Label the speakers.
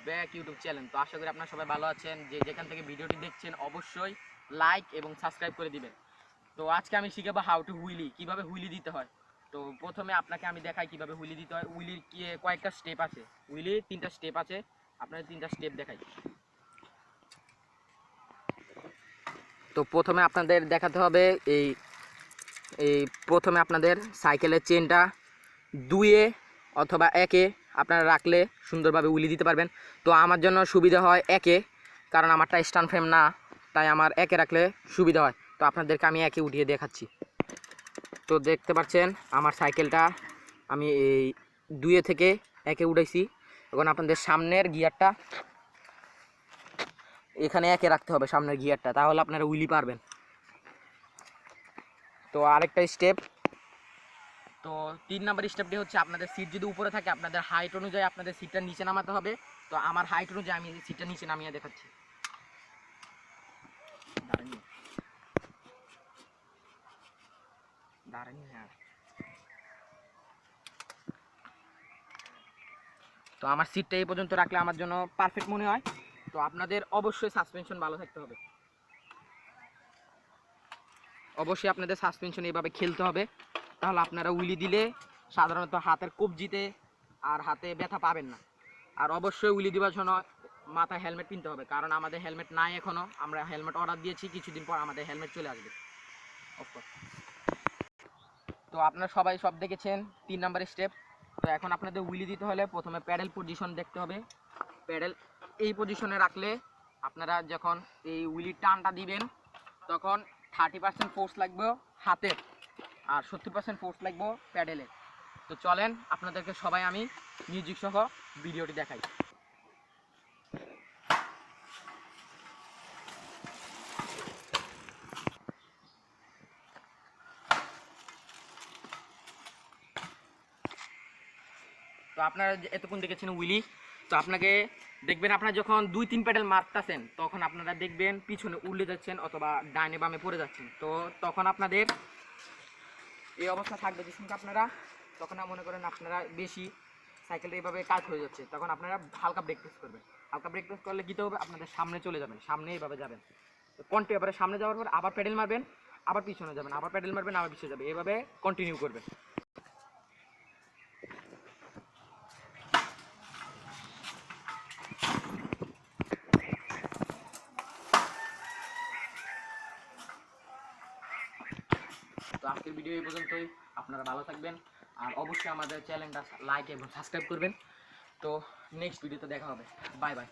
Speaker 1: Back YouTube channel. তো আশা করি আপনারা সবাই ভালো আছেন। যে যেখান থেকে ভিডিওটি দেখছেন অবশ্যই লাইক এবং সাবস্ক্রাইব করে দিবেন। তো আজকে আমি শিখাবো হাউ টু হুইলি, কিভাবে হুইলি দিতে হয়। তো প্রথমে আপনাকে আমি দেখাই কিভাবে হুইলি দিতে হয়। হুইলির কি কয়েকটা স্টেপ আছে, হুইলির 3টা স্টেপ আছে, আপনাদের 3টা স্টেপ দেখাই। তো প্রথমে আপনাদের দেখাতে হবে এই এই প্রথমে আপনাদের সাইকেলের চেনটা 2-এ অথবা 1-এ আপনারা রাখলে সুন্দরভাবে উলি দিতে পারবেন। তো আমার জন্য সুবিধা হয় 1-এ, কারণ আমারটা স্ট্যান্ড ফ্রেম না, তাই আমার 1-এ রাখলে সুবিধা হয়। তো আপনাদেরকে আমি 1-এ উঠিয়ে দেখাচ্ছি। তো দেখতে পাচ্ছেন আমার সাইকেলটা আমি এই 2-এ থেকে 1-এ উঠাইছি। এখন আপনাদের সামনের গিয়ারটা এখানে 1-এ রাখতে হবে, সামনের গিয়ারটা, তাহলে আপনারা উইলি পারবেন। তো আরেকটা স্টেপ, তো 3 নাম্বার স্টেপটি হচ্ছে আপনাদের সিট যদি উপরে থাকে আপনাদের হাইট অনুযায়ী আপনাদের সিটটা নিচে নামাতে হবে। তো আমার হাইট অনুযায়ী আমি সিটটা নিচে নামিয়ে দেখাচ্ছি। তো আমার সিটটা এই পর্যন্ত রাখলে আমার জন্য পারফেক্ট মনে হয়। তো আপনাদের অবশ্যই সাসপেনশন ভালো থাকতে হবে, অবশ্যই আপনাদের সাসপেনশন এইভাবে খেলতে হবে, তাহলে আপনারা উইলি দিলে সাধারণত হাতের কবজিতে আর হাতে ব্যথা পাবেন না। আর অবশ্যই উইলি দেওয়ার জন্য মাথায় হেলমেট কিনতে হবে, কারণ আমাদের হেলমেট নাই এখনও, আমরা হেলমেট অর্ডার দিয়েছি, কিছুদিন পর আমাদের হেলমেট চলে আসবে। তো আপনারা সবাই সব দেখেছেন 3 নাম্বার স্টেপ। তো এখন আপনাদের উইলি দিতে হলে প্রথমে প্যাডেল পজিশন দেখতে হবে। প্যাডেল এই পজিশনে রাখলে আপনারা যখন এই উইলি টানটা দিবেন তখন 30% ফোর্স লাগবে হাতের আর 70% ফোর্স লাগবে প্যাডেলে। তো চলেন আপনাদেরকে সবাই আমি মিউজিক সহ ভিডিওটি দেখাই। তো আপনারা এতক্ষণ দেখেছেন উইলি। তো আপনাকে দেখবেন আপনারা যখন 2-3 প্যাডেল মারতেছেন তখন আপনারা দেখবেন পিছনে উল্টে যাচ্ছেন অথবা ডাইনে বামে পড়ে যাচ্ছেন। তো তখন আপনাদের এই অবস্থা থাকবে যে শুনতে আপনারা তখন মনে করেন আপনারা বেশি সাইকেলটা এইভাবে কাজ হয়ে যাচ্ছে, তখন আপনারা হালকা ব্রেক প্রেস করবেন। হালকা ব্রেক প্রেস করলে কী হবে, আপনাদের সামনে চলে যাবেন, সামনে এইভাবে যাবেন। তো কন্টিনিউ এবারে সামনে যাওয়ার পর আবার প্যাডেল মারবেন, আবার পিছনে যাবেন, আবার প্যাডেল মারবেন, আবার পিছনে যাবে, এইভাবে কন্টিনিউ করবেন। তো আজকের ভিডিও এই পর্যন্তই। আপনারা ভালো থাকবেন আর অবশ্যই আমাদের চ্যানেলটা লাইক এবং সাবস্ক্রাইব করবেন। তো নেক্সট ভিডিওতে দেখা হবে। Bye bye.